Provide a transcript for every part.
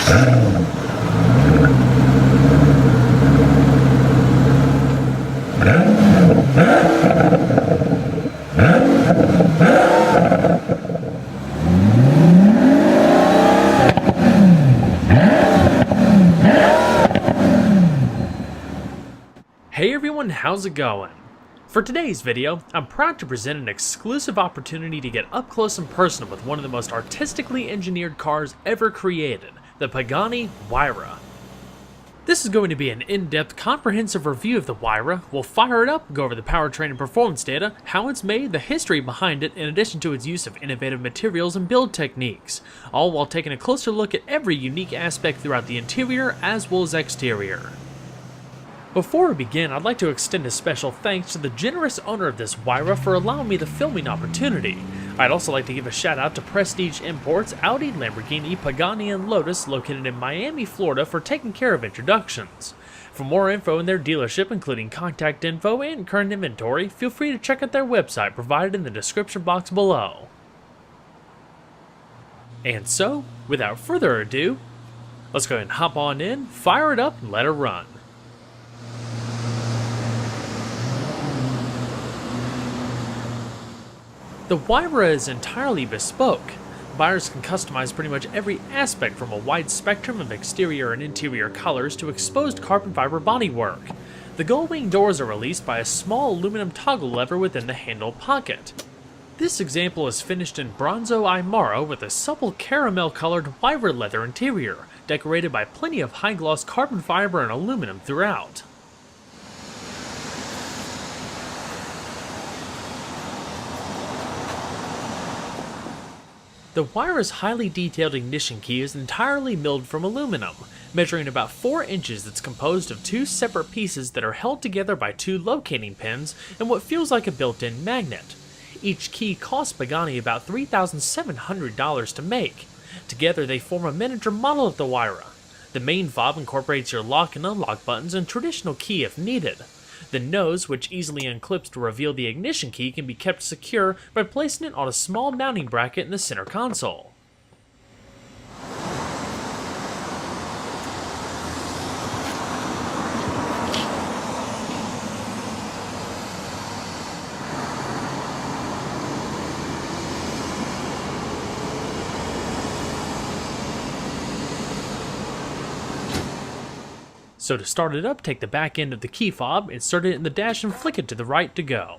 Hey everyone, how's it going? For today's video, I'm proud to present an exclusive opportunity to get up close and personal with one of the most artistically engineered cars ever created, the Pagani Huayra. This is going to be an in-depth, comprehensive review of the Huayra. We'll fire it up, go over the powertrain and performance data, how it's made, the history behind it, in addition to its use of innovative materials and build techniques, all while taking a closer look at every unique aspect throughout the interior as well as exterior. Before we begin, I'd like to extend a special thanks to the generous owner of this Huayra for allowing me the filming opportunity. I'd also like to give a shout out to Prestige Imports, Audi, Lamborghini, Pagani, and Lotus located in Miami, Florida for taking care of introductions. For more info in their dealership, including contact info and current inventory, feel free to check out their website provided in the description box below. And so, without further ado, let's go ahead and hop on in, fire it up, and let it run. The Huayra is entirely bespoke. Buyers can customize pretty much every aspect from a wide spectrum of exterior and interior colors to exposed carbon fiber bodywork. The gull-wing doors are released by a small aluminum toggle lever within the handle pocket. This example is finished in Bronzo Aymara with a supple caramel-colored Huayra leather interior, decorated by plenty of high-gloss carbon fiber and aluminum throughout. The Huayra's highly detailed ignition key is entirely milled from aluminum, measuring about 4 inches. It's composed of 2 separate pieces that are held together by 2 locating pins and what feels like a built-in magnet. Each key costs Pagani about $3,700 to make. Together they form a miniature model of the Huayra. The main fob incorporates your lock and unlock buttons and traditional key if needed. The nose, which easily unclips to reveal the ignition key, can be kept secure by placing it on a small mounting bracket in the center console. So to start it up, take the back end of the key fob, insert it in the dash and flick it to the right to go.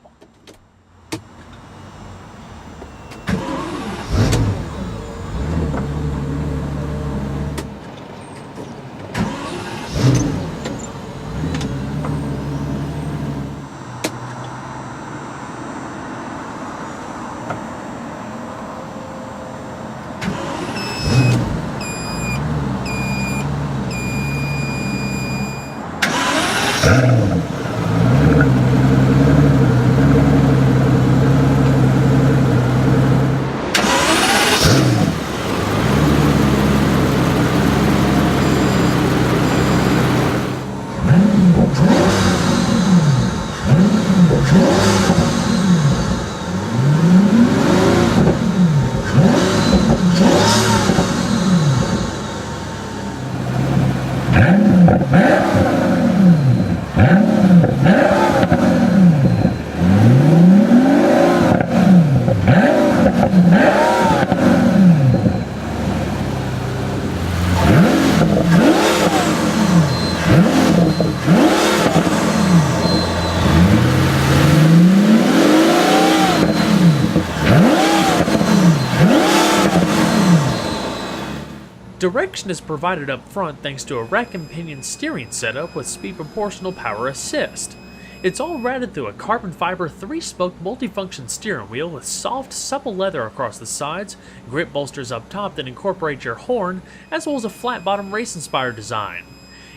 Direction is provided up front thanks to a rack and pinion steering setup with speed proportional power assist. It's all routed through a carbon fiber 3-spoke multifunction steering wheel with soft, supple leather across the sides, grip bolsters up top that incorporate your horn, as well as a flat bottom race-inspired design.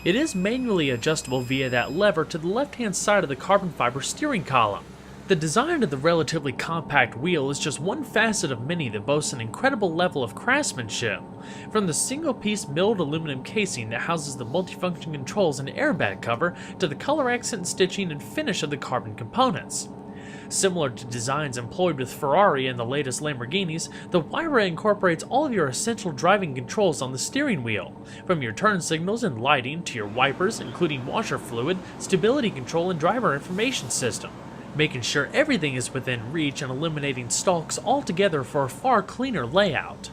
It is manually adjustable via that lever to the left-hand side of the carbon fiber steering column. The design of the relatively compact wheel is just one facet of many that boasts an incredible level of craftsmanship, from the single-piece milled aluminum casing that houses the multifunction controls and airbag cover to the color accent stitching and finish of the carbon components. Similar to designs employed with Ferrari and the latest Lamborghinis, the Huayra incorporates all of your essential driving controls on the steering wheel, from your turn signals and lighting to your wipers, including washer fluid, stability control, and driver information system, making sure everything is within reach and eliminating stalks altogether for a far cleaner layout.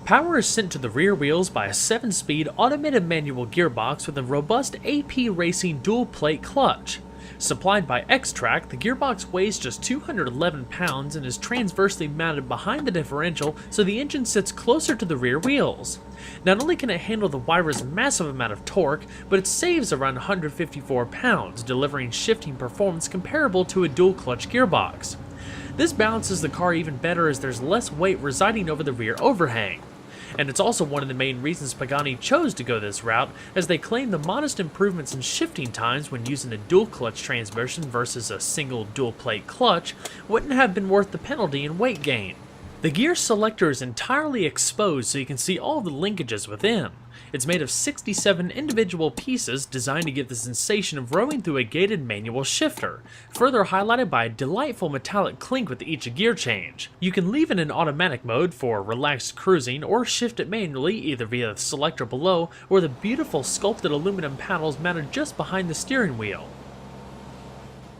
Power is sent to the rear wheels by a 7-speed automated manual gearbox with a robust AP Racing dual-plate clutch. Supplied by X-Track, the gearbox weighs just 211 pounds and is transversely mounted behind the differential so the engine sits closer to the rear wheels. Not only can it handle the Huayra's massive amount of torque, but it saves around 154 pounds, delivering shifting performance comparable to a dual-clutch gearbox. This balances the car even better as there's less weight residing over the rear overhang. And it's also one of the main reasons Pagani chose to go this route, as they claim the modest improvements in shifting times when using a dual-clutch transmission versus a single dual-plate clutch wouldn't have been worth the penalty in weight gain. The gear selector is entirely exposed so you can see all the linkages within. It's made of 67 individual pieces designed to give the sensation of rowing through a gated manual shifter, further highlighted by a delightful metallic clink with each gear change. You can leave it in automatic mode for relaxed cruising or shift it manually either via the selector below or the beautiful sculpted aluminum panels mounted just behind the steering wheel.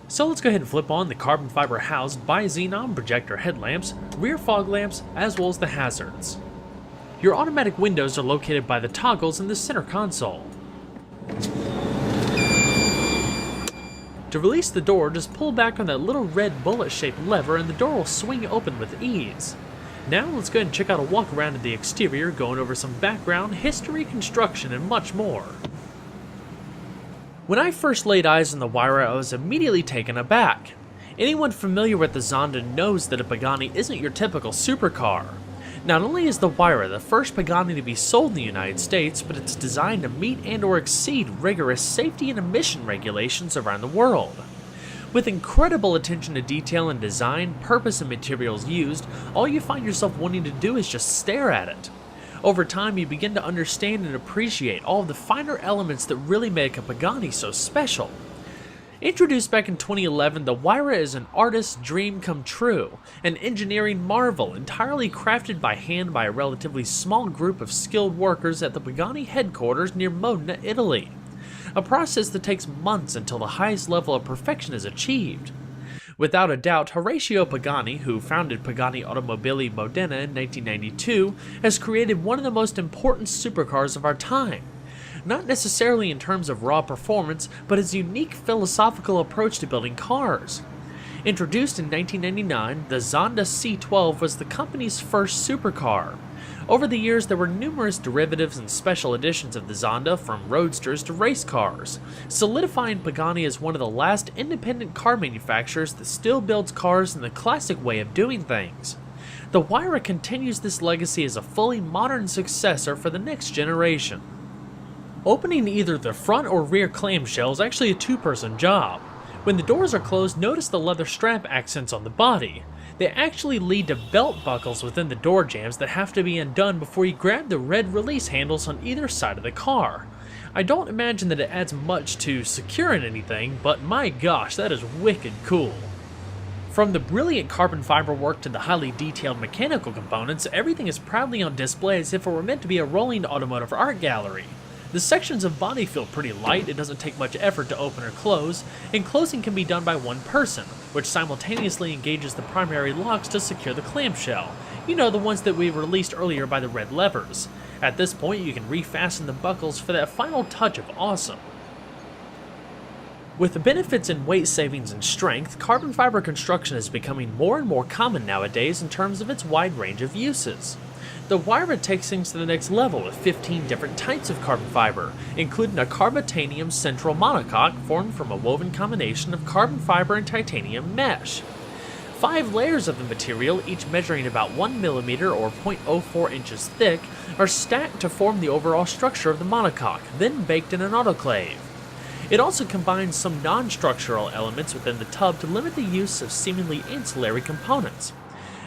So let's go ahead and flip on the carbon fiber housed bi-xenon projector headlamps, rear fog lamps, as well as the hazards. Your automatic windows are located by the toggles in the center console. To release the door, just pull back on that little red bullet-shaped lever and the door will swing open with ease. Now let's go ahead and check out a walk around of the exterior, going over some background, history, construction, and much more. When I first laid eyes on the Huayra, I was immediately taken aback. Anyone familiar with the Zonda knows that a Pagani isn't your typical supercar. Not only is the Huayra the first Pagani to be sold in the United States, but it's designed to meet and/or exceed rigorous safety and emission regulations around the world. With incredible attention to detail and design, purpose, and materials used, all you find yourself wanting to do is just stare at it. Over time, you begin to understand and appreciate all of the finer elements that really make a Pagani so special. Introduced back in 2011, the Huayra is an artist's dream come true, an engineering marvel entirely crafted by hand by a relatively small group of skilled workers at the Pagani headquarters near Modena, Italy. A process that takes months until the highest level of perfection is achieved. Without a doubt, Horacio Pagani, who founded Pagani Automobili Modena in 1992, has created one of the most important supercars of our time. Not necessarily in terms of raw performance, but his unique philosophical approach to building cars. Introduced in 1999, the Zonda C12 was the company's first supercar. Over the years, there were numerous derivatives and special editions of the Zonda, from roadsters to race cars, solidifying Pagani as one of the last independent car manufacturers that still builds cars in the classic way of doing things. The Huayra continues this legacy as a fully modern successor for the next generation. Opening either the front or rear clamshell is actually a two-person job. When the doors are closed, notice the leather strap accents on the body. They actually lead to belt buckles within the door jambs that have to be undone before you grab the red release handles on either side of the car. I don't imagine that it adds much to securing anything, but my gosh, that is wicked cool. From the brilliant carbon fiber work to the highly detailed mechanical components, everything is proudly on display as if it were meant to be a rolling automotive art gallery. The sections of body feel pretty light, it doesn't take much effort to open or close, and closing can be done by one person, which simultaneously engages the primary locks to secure the clamshell. You know, the ones that we released earlier by the red levers. At this point, you can refasten the buckles for that final touch of awesome. With the benefits in weight savings and strength, carbon fiber construction is becoming more and more common nowadays in terms of its wide range of uses. The Huayra takes things to the next level with 15 different types of carbon fiber, including a carbotanium central monocoque formed from a woven combination of carbon fiber and titanium mesh. 5 layers of the material, each measuring about 1 mm or 0.04 inches thick, are stacked to form the overall structure of the monocoque, then baked in an autoclave. It also combines some non-structural elements within the tub to limit the use of seemingly ancillary components.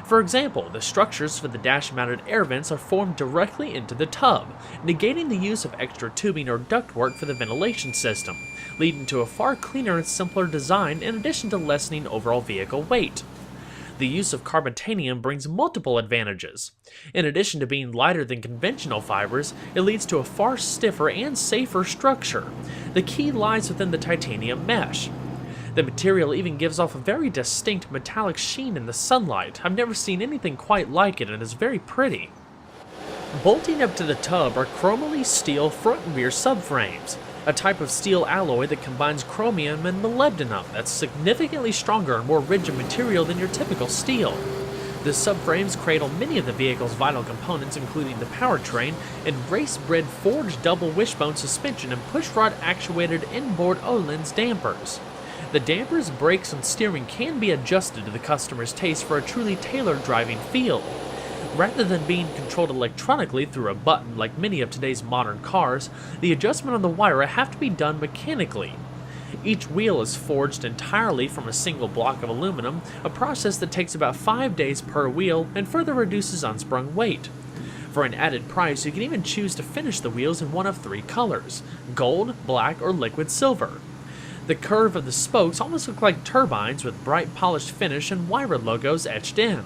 For example, the structures for the dash-mounted air vents are formed directly into the tub, negating the use of extra tubing or ductwork for the ventilation system, leading to a far cleaner and simpler design in addition to lessening overall vehicle weight. The use of carbon-titanium brings multiple advantages. In addition to being lighter than conventional fibers, it leads to a far stiffer and safer structure. The key lies within the titanium mesh. The material even gives off a very distinct metallic sheen in the sunlight. I've never seen anything quite like it, and it's very pretty. Bolting up to the tub are chromally steel front and rear subframes, a type of steel alloy that combines chromium and molybdenum that's significantly stronger and more rigid material than your typical steel. The subframes cradle many of the vehicle's vital components, including the powertrain and race-bred forged double wishbone suspension and pushrod actuated inboard Öhlins dampers. The dampers, brakes, and steering can be adjusted to the customer's taste for a truly tailored driving feel. Rather than being controlled electronically through a button like many of today's modern cars, the adjustment on the Huayra have to be done mechanically. Each wheel is forged entirely from a single block of aluminum, a process that takes about 5 days per wheel and further reduces unsprung weight. For an added price, you can even choose to finish the wheels in one of 3 colors: gold, black, or liquid silver. The curve of the spokes almost look like turbines with bright polished finish and Huayra logos etched in.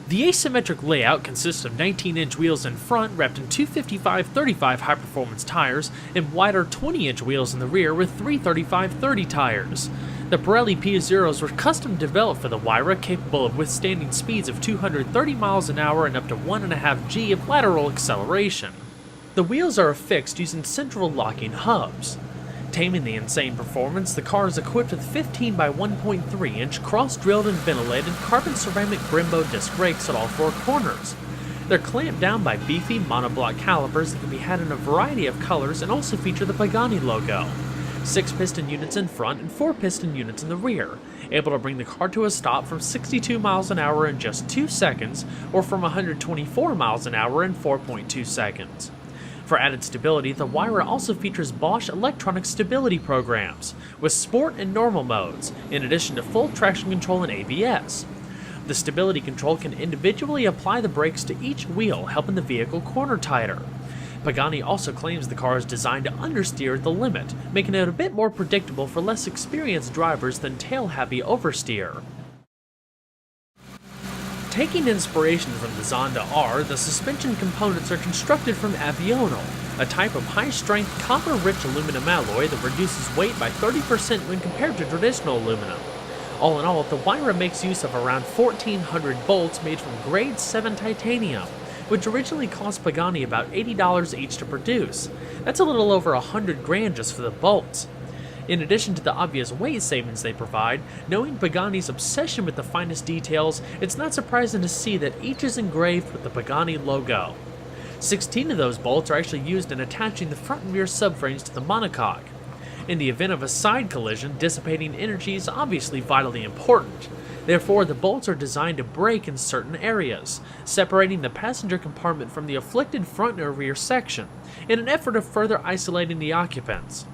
The asymmetric layout consists of 19-inch wheels in front wrapped in two 55/35 high-performance tires and wider 20-inch wheels in the rear with three 35/30 tires. The Pirelli P-Zeros were custom developed for the Huayra, capable of withstanding speeds of 230 miles an hour and up to 1.5 G of lateral acceleration. The wheels are affixed using central locking hubs. Taming the insane performance, the car is equipped with 15 by 1.3 inch cross-drilled and ventilated carbon ceramic Brembo disc brakes at all 4 corners. They're clamped down by beefy monoblock calipers that can be had in a variety of colors and also feature the Pagani logo. 6 piston units in front and 4 piston units in the rear, able to bring the car to a stop from 62 miles an hour in just 2 seconds or from 124 miles an hour in 4.2 seconds. For added stability, the Huayra also features Bosch electronic stability programs, with sport and normal modes, in addition to full traction control and ABS. The stability control can individually apply the brakes to each wheel, helping the vehicle corner tighter. Pagani also claims the car is designed to understeer at the limit, making it a bit more predictable for less experienced drivers than tail-happy oversteer. Taking inspiration from the Zonda R, the suspension components are constructed from Avional, a type of high-strength copper-rich aluminum alloy that reduces weight by 30% when compared to traditional aluminum. All in all, the Huayra makes use of around 1,400 bolts made from grade 7 titanium, which originally cost Pagani about $80 each to produce. That's a little over $100 just for the bolts. In addition to the obvious weight savings they provide, knowing Pagani's obsession with the finest details, it's not surprising to see that each is engraved with the Pagani logo. 16 of those bolts are actually used in attaching the front and rear subframes to the monocoque. In the event of a side collision, dissipating energy is obviously vitally important. Therefore, the bolts are designed to break in certain areas, separating the passenger compartment from the afflicted front or rear section, in an effort of further isolating the occupants.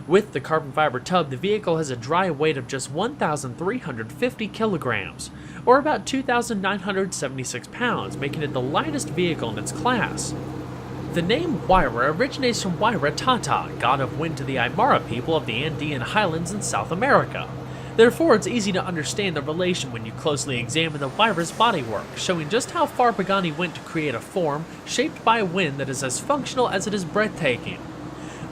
With the carbon fiber tub, the vehicle has a dry weight of just 1,350 kilograms, or about 2,976 pounds, making it the lightest vehicle in its class. The name Huayra originates from Huayra Tata, god of wind to the Aymara people of the Andean highlands in South America. Therefore, it's easy to understand the relation when you closely examine the Huayra's bodywork, showing just how far Pagani went to create a form shaped by wind that is as functional as it is breathtaking.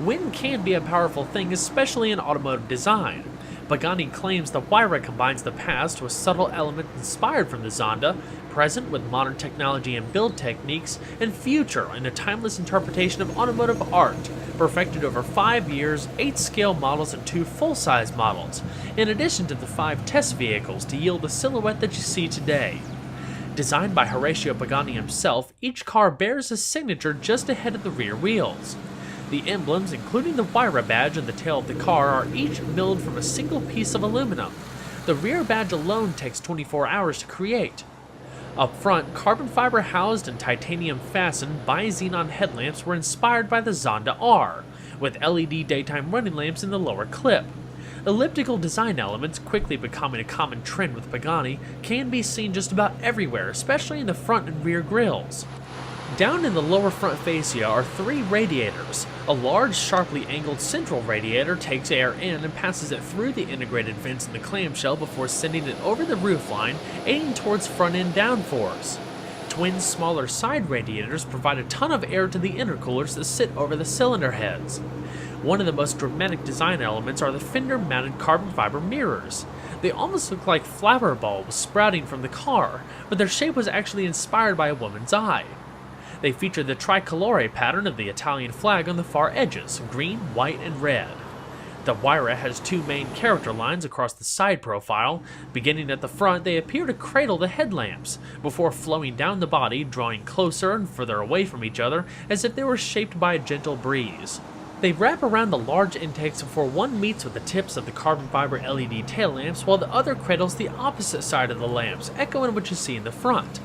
Wind can be a powerful thing, especially in automotive design. Pagani claims the Huayra combines the past with subtle elements inspired from the Zonda, present with modern technology and build techniques, and future in a timeless interpretation of automotive art, perfected over 5 years, 8 scale models and 2 full-size models, in addition to the 5 test vehicles to yield the silhouette that you see today. Designed by Horacio Pagani himself, each car bears his signature just ahead of the rear wheels. The emblems, including the Huayra badge and the tail of the car, are each milled from a single piece of aluminum. The rear badge alone takes 24 hours to create. Up front, carbon fiber housed and titanium fastened bi-xenon headlamps were inspired by the Zonda R, with LED daytime running lamps in the lower clip. Elliptical design elements, quickly becoming a common trend with Pagani, can be seen just about everywhere, especially in the front and rear grills. Down in the lower front fascia are 3 radiators. A large, sharply angled central radiator takes air in and passes it through the integrated vents in the clamshell before sending it over the roofline, aiming towards front-end downforce. Twin smaller side radiators provide a ton of air to the intercoolers that sit over the cylinder heads. One of the most dramatic design elements are the fender-mounted carbon fiber mirrors. They almost look like flower bulbs sprouting from the car, but their shape was actually inspired by a woman's eye. They feature the tricolore pattern of the Italian flag on the far edges, green, white, and red. The Huayra has 2 main character lines across the side profile. Beginning at the front, they appear to cradle the headlamps, before flowing down the body, drawing closer and further away from each other, as if they were shaped by a gentle breeze. They wrap around the large intakes before one meets with the tips of the carbon fiber LED tail lamps, while the other cradles the opposite side of the lamps, echoing what you see in the front.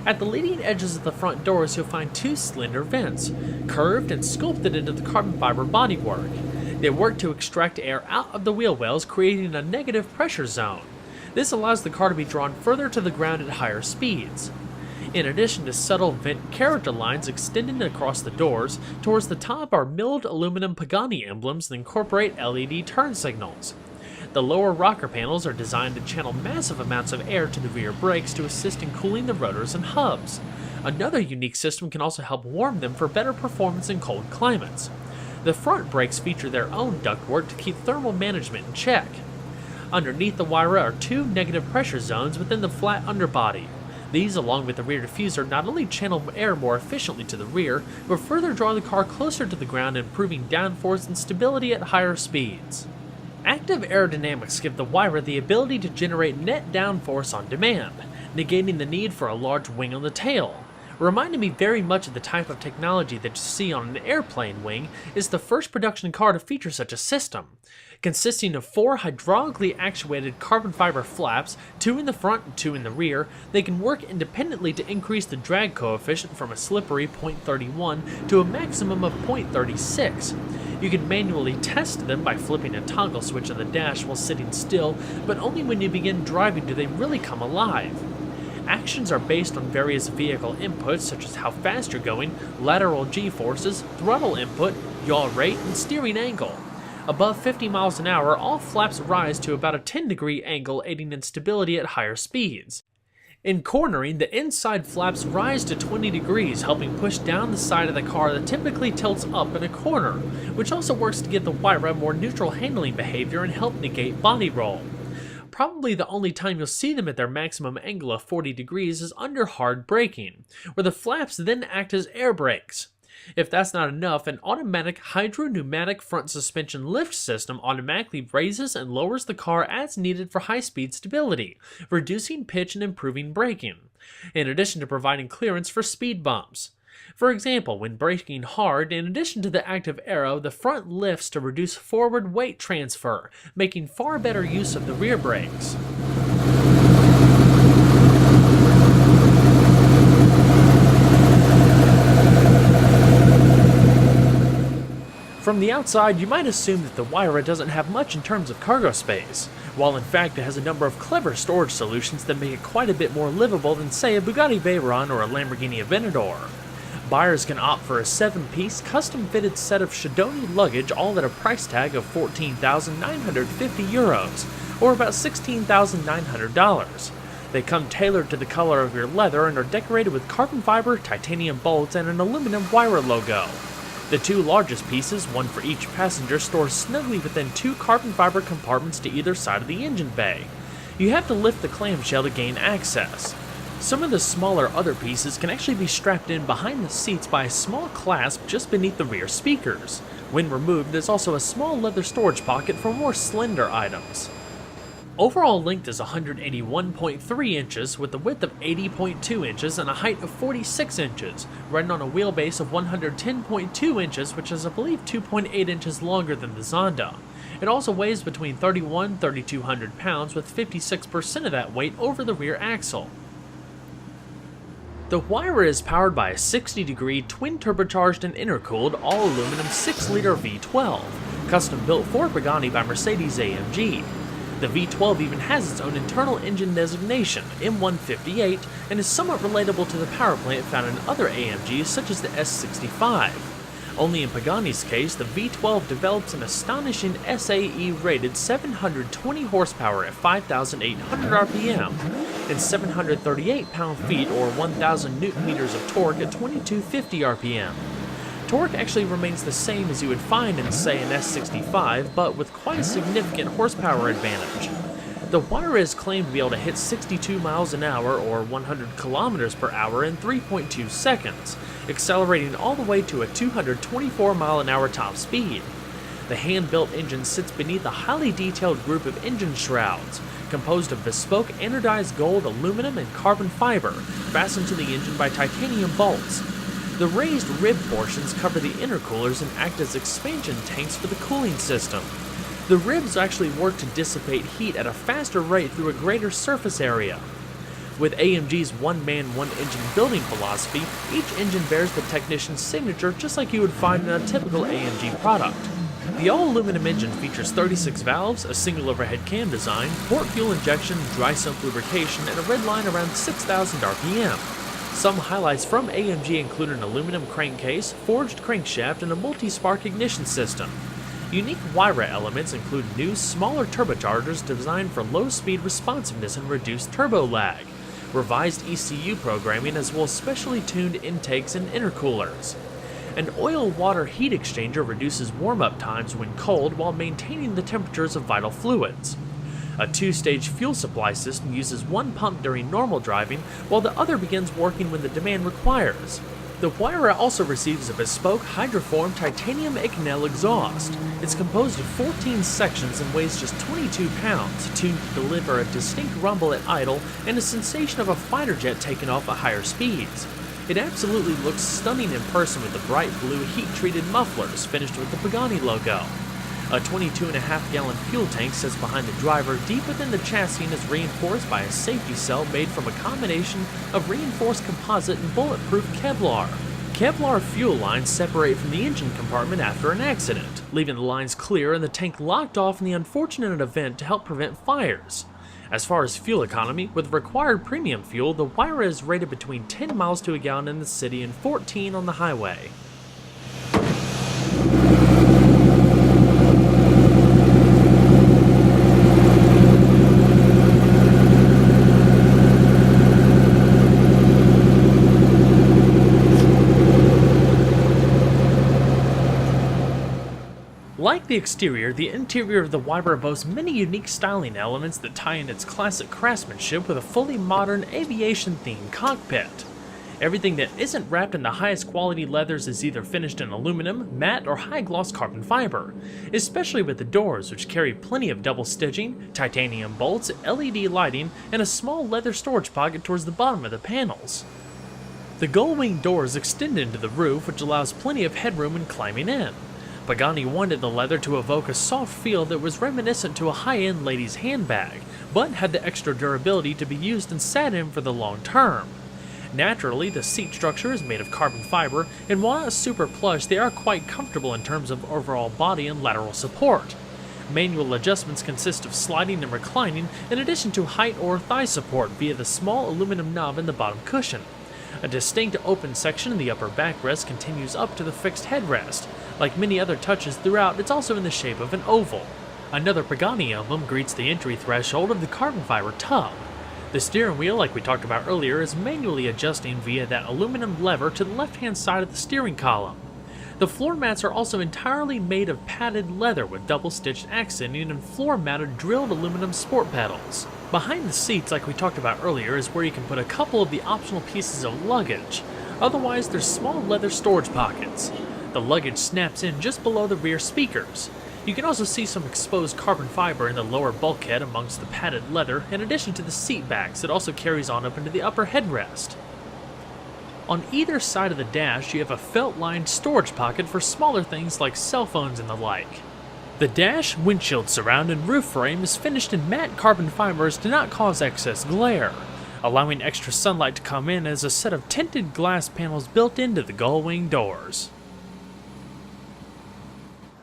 At the leading edges of the front doors, you'll find 2 slender vents, curved and sculpted into the carbon fiber bodywork. They work to extract air out of the wheel wells, creating a negative pressure zone. This allows the car to be drawn further to the ground at higher speeds. In addition to subtle vent character lines extending across the doors, towards the top are milled aluminum Pagani emblems that incorporate LED turn signals. The lower rocker panels are designed to channel massive amounts of air to the rear brakes to assist in cooling the rotors and hubs. Another unique system can also help warm them for better performance in cold climates. The front brakes feature their own ductwork to keep thermal management in check. Underneath the Huayra are 2 negative pressure zones within the flat underbody. These, along with the rear diffuser, not only channel air more efficiently to the rear, but further draw the car closer to the ground, improving downforce and stability at higher speeds. Active aerodynamics give the Huayra the ability to generate net downforce on demand, negating the need for a large wing on the tail. Reminding me very much of the type of technology that you see on an airplane wing, is the first production car to feature such a system. Consisting of 4 hydraulically actuated carbon fiber flaps, 2 in the front and 2 in the rear, they can work independently to increase the drag coefficient from a slippery 0.31 to a maximum of 0.36. You can manually test them by flipping a toggle switch on the dash while sitting still, but only when you begin driving do they really come alive. Actions are based on various vehicle inputs such as how fast you're going, lateral g-forces, throttle input, yaw rate, and steering angle. Above 50 miles an hour, all flaps rise to about a 10-degree angle, aiding in stability at higher speeds. In cornering, the inside flaps rise to 20 degrees, helping push down the side of the car that typically tilts up in a corner, which also works to give the Huayra more neutral handling behavior and help negate body roll. Probably the only time you'll see them at their maximum angle of 40 degrees is under hard braking, where the flaps then act as air brakes. If that's not enough, an automatic hydro-pneumatic front suspension lift system automatically raises and lowers the car as needed for high-speed stability, reducing pitch and improving braking, in addition to providing clearance for speed bumps. For example, when braking hard, in addition to the active aero, the front lifts to reduce forward weight transfer, making far better use of the rear brakes. From the outside, you might assume that the Huayra doesn't have much in terms of cargo space, while in fact it has a number of clever storage solutions that make it quite a bit more livable than, say, a Bugatti Veyron or a Lamborghini Aventador. Buyers can opt for a 7-piece, custom-fitted set of Shadoni luggage, all at a price tag of €14,950, or about $16,900. They come tailored to the color of your leather and are decorated with carbon fiber, titanium bolts, and an aluminum Huayra logo. The 2 largest pieces, one for each passenger, store snugly within 2 carbon fiber compartments to either side of the engine bay. You have to lift the clamshell to gain access. Some of the smaller other pieces can actually be strapped in behind the seats by a small clasp just beneath the rear speakers. When removed, there's also a small leather storage pocket for more slender items. Overall length is 181.3 inches with a width of 80.2 inches and a height of 46 inches, running on a wheelbase of 110.2 inches, which is I believe 2.8 inches longer than the Zonda. It also weighs between 31 and 3,200 pounds with 56% of that weight over the rear axle. The Huayra is powered by a 60-degree twin-turbocharged and intercooled all-aluminum 6-liter V12, custom-built for Pagani by Mercedes-AMG. The V12 even has its own internal engine designation, M158, and is somewhat relatable to the power plant found in other AMGs such as the S65. Only in Pagani's case, the V12 develops an astonishing SAE-rated 720 horsepower at 5,800 RPM and 738 pound-feet or 1,000 Newton-meters of torque at 2,250 RPM. Torque actually remains the same as you would find in, say, an S65, but with quite a significant horsepower advantage. The Huayra is claimed to be able to hit 62 miles an hour or 100 kilometers per hour in 3.2 seconds, accelerating all the way to a 224 mile an hour top speed. The hand-built engine sits beneath a highly detailed group of engine shrouds, composed of bespoke anodized gold, aluminum, and carbon fiber, fastened to the engine by titanium bolts. The raised rib portions cover the intercoolers and act as expansion tanks for the cooling system. The ribs actually work to dissipate heat at a faster rate through a greater surface area. With AMG's one-man, one-engine building philosophy, each engine bears the technician's signature just like you would find in a typical AMG product. The all-aluminum engine features 36 valves, a single overhead cam design, port fuel injection, dry sump lubrication, and a red line around 6,000 RPM. Some highlights from AMG include an aluminum crankcase, forged crankshaft, and a multi-spark ignition system. Unique Huayra elements include new, smaller turbochargers designed for low-speed responsiveness and reduced turbo lag, revised ECU programming, as well as specially tuned intakes and intercoolers. An oil-water heat exchanger reduces warm-up times when cold while maintaining the temperatures of vital fluids. A two-stage fuel supply system uses one pump during normal driving, while the other begins working when the demand requires. The Huayra also receives a bespoke hydroform titanium Inconel exhaust. It's composed of 14 sections and weighs just 22 pounds, tuned to deliver a distinct rumble at idle and a sensation of a fighter jet taking off at higher speeds. It absolutely looks stunning in person with the bright blue heat-treated mufflers finished with the Pagani logo. A 22.5-gallon fuel tank sits behind the driver deep within the chassis and is reinforced by a safety cell made from a combination of reinforced composite and bulletproof Kevlar. Kevlar fuel lines separate from the engine compartment after an accident, leaving the lines clear and the tank locked off in the unfortunate event to help prevent fires. As far as fuel economy, with required premium fuel, the Huayra is rated between 10 miles to a gallon in the city and 14 on the highway. Like the exterior, the interior of the Huayra boasts many unique styling elements that tie in its classic craftsmanship with a fully modern aviation-themed cockpit. Everything that isn't wrapped in the highest quality leathers is either finished in aluminum, matte, or high-gloss carbon fiber, especially with the doors, which carry plenty of double stitching, titanium bolts, LED lighting, and a small leather storage pocket towards the bottom of the panels. The gull-wing doors extend into the roof, which allows plenty of headroom when climbing in. Pagani wanted the leather to evoke a soft feel that was reminiscent to a high-end lady's handbag, but had the extra durability to be used and sat in for the long term. Naturally, the seat structure is made of carbon fiber, and while not super plush, they are quite comfortable in terms of overall body and lateral support. Manual adjustments consist of sliding and reclining, in addition to height or thigh support via the small aluminum knob in the bottom cushion. A distinct open section in the upper backrest continues up to the fixed headrest. Like many other touches throughout, it's also in the shape of an oval. Another Pagani emblem greets the entry threshold of the carbon fiber tub. The steering wheel, like we talked about earlier, is manually adjusting via that aluminum lever to the left-hand side of the steering column. The floor mats are also entirely made of padded leather with double-stitched accenting and floor-mounted drilled aluminum sport pedals. Behind the seats, like we talked about earlier, is where you can put a couple of the optional pieces of luggage. Otherwise, there's small leather storage pockets. The luggage snaps in just below the rear speakers. You can also see some exposed carbon fiber in the lower bulkhead amongst the padded leather, in addition to the seat backs that also carries on up into the upper headrest. On either side of the dash, you have a felt-lined storage pocket for smaller things like cell phones and the like. The dash, windshield surround, and roof frame is finished in matte carbon fibers to not cause excess glare. allowing extra sunlight to come in as a set of tinted glass panels built into the gull-wing doors.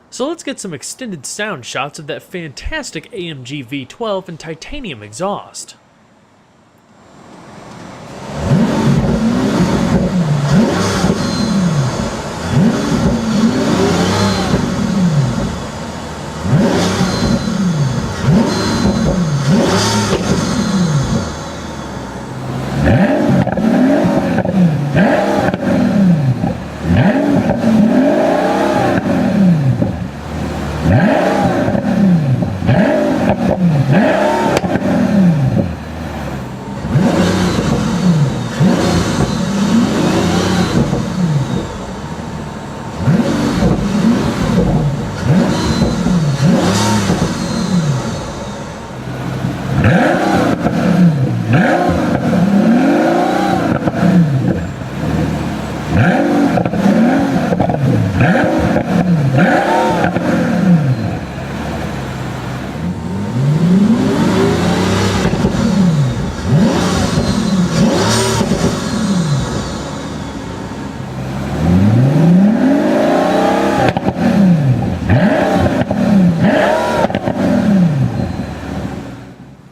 So let's get some extended sound shots of that fantastic AMG V12 and titanium exhaust.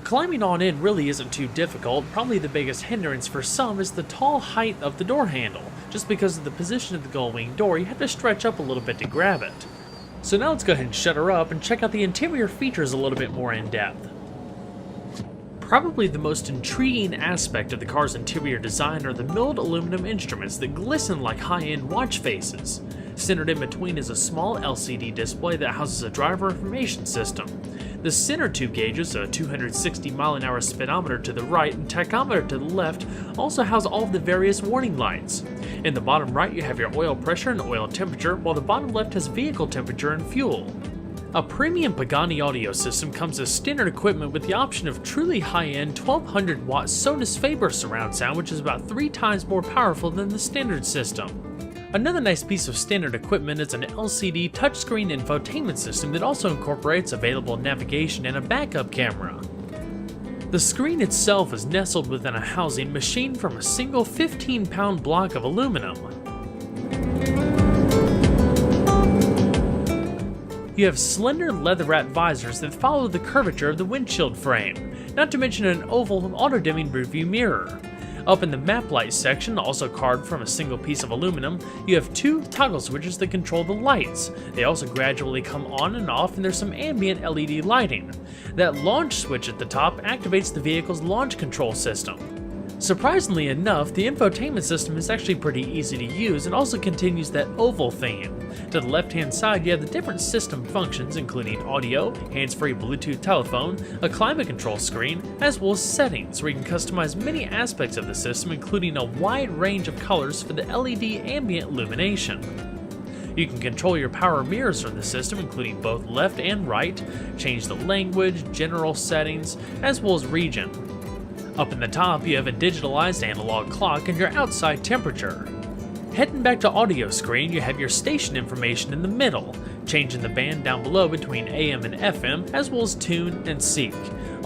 Climbing on in really isn't too difficult. Probably the biggest hindrance for some is the tall height of the door handle. Just because of the position of the gull-wing door, you have to stretch up a little bit to grab it. So now let's go ahead and shut her up and check out the interior features a little bit more in depth. Probably the most intriguing aspect of the car's interior design are the milled aluminum instruments that glisten like high-end watch faces. Centered in between is a small LCD display that houses a driver information system. The center two gauges, a 260 mile-an-hour speedometer to the right and tachometer to the left, also house all of the various warning lights. In the bottom right you have your oil pressure and oil temperature, while the bottom left has vehicle temperature and fuel. A premium Pagani audio system comes as standard equipment with the option of truly high-end 1200 watt Sonus Faber surround sound, which is about 3 times more powerful than the standard system. Another nice piece of standard equipment is an LCD touchscreen infotainment system that also incorporates available navigation and a backup camera. The screen itself is nestled within a housing machined from a single 15-pound block of aluminum. You have slender leather-wrapped visors that follow the curvature of the windshield frame, not to mention an oval auto-dimming rearview mirror. Up in the map light section, also carved from a single piece of aluminum, you have 2 toggle switches that control the lights. They also gradually come on and off, and there's some ambient LED lighting. That launch switch at the top activates the vehicle's launch control system. Surprisingly enough, the infotainment system is actually pretty easy to use and also continues that oval theme. To the left-hand side, you have the different system functions, including audio, hands-free Bluetooth telephone, a climate control screen, as well as settings, where you can customize many aspects of the system, including a wide range of colors for the LED ambient illumination. You can control your power mirrors from the system, including both left and right, change the language, general settings, as well as region. Up in the top, you have a digitalized analog clock and your outside temperature. Heading back to audio screen, you have your station information in the middle, changing the band down below between AM and FM, as well as tune and seek.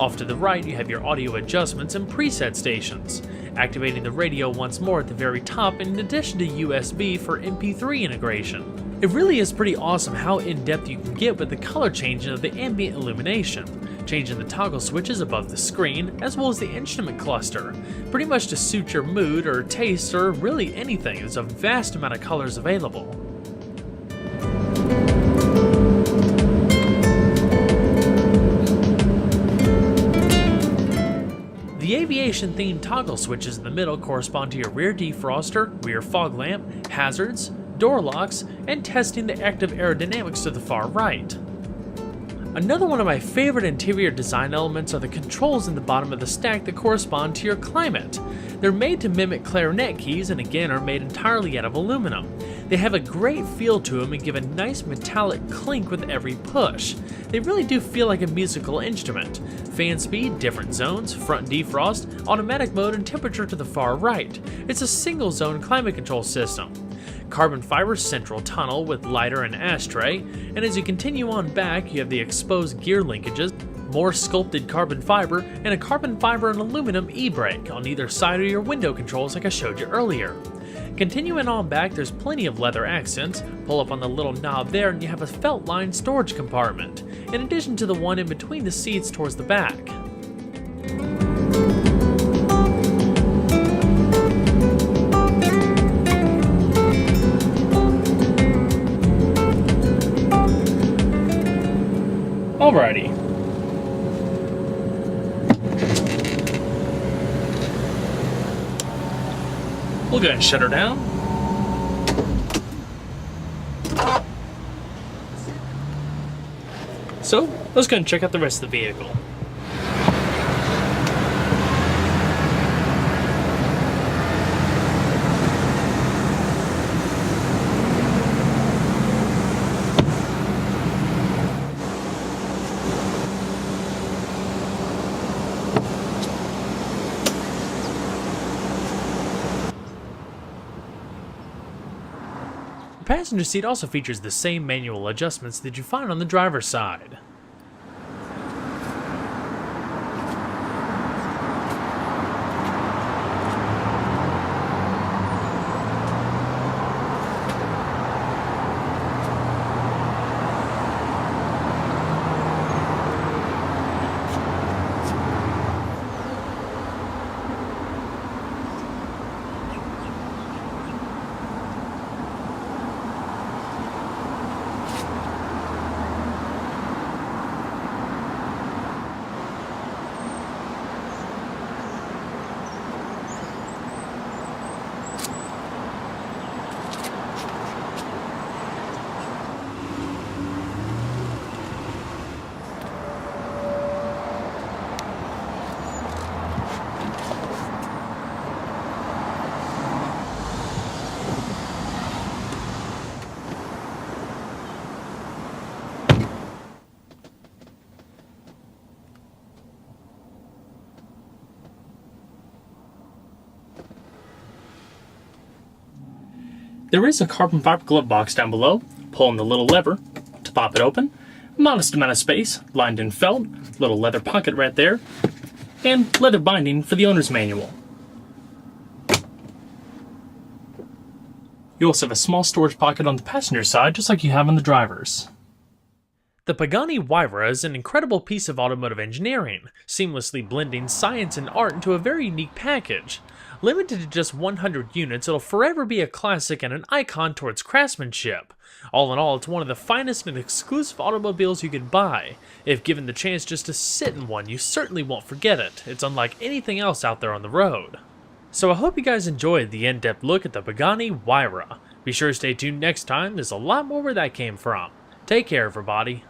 Off to the right, you have your audio adjustments and preset stations, activating the radio once more at the very top in addition to USB for MP3 integration. It really is pretty awesome how in-depth you can get with the color changing of the ambient illumination, changing the toggle switches above the screen, as well as the instrument cluster, pretty much to suit your mood or taste or really anything. There's a vast amount of colors available. The aviation-themed toggle switches in the middle correspond to your rear defroster, rear fog lamp, hazards, door locks, and testing the active aerodynamics to the far right. Another one of my favorite interior design elements are the controls in the bottom of the stack that correspond to your climate. They're made to mimic clarinet keys and again are made entirely out of aluminum. They have a great feel to them and give a nice metallic clink with every push. They really do feel like a musical instrument. Fan speed, different zones, front defrost, automatic mode, and temperature to the far right. It's a single zone climate control system. Carbon fiber central tunnel with lighter and ashtray, and as you continue on back you have the exposed gear linkages, more sculpted carbon fiber, and a carbon fiber and aluminum e-brake on either side of your window controls like I showed you earlier. Continuing on back, there's plenty of leather accents. Pull up on the little knob there and you have a felt-lined storage compartment, in addition to the one in between the seats towards the back. Alrighty. We'll go ahead and shut her down. So, let's go and check out the rest of the vehicle. The passenger seat also features the same manual adjustments that you find on the driver's side. There is a carbon fiber glove box down below. Pulling the little lever to pop it open. Modest amount of space, lined in felt, little leather pocket right there, and leather binding for the owner's manual. You also have a small storage pocket on the passenger side, just like you have on the driver's. The Pagani Huayra is an incredible piece of automotive engineering, seamlessly blending science and art into a very unique package. Limited to just 100 units, it'll forever be a classic and an icon towards craftsmanship. All in all, it's one of the finest and exclusive automobiles you could buy. If given the chance just to sit in one, you certainly won't forget it. It's unlike anything else out there on the road. So I hope you guys enjoyed the in-depth look at the Pagani Huayra. Be sure to stay tuned next time, there's a lot more where that came from. Take care, everybody.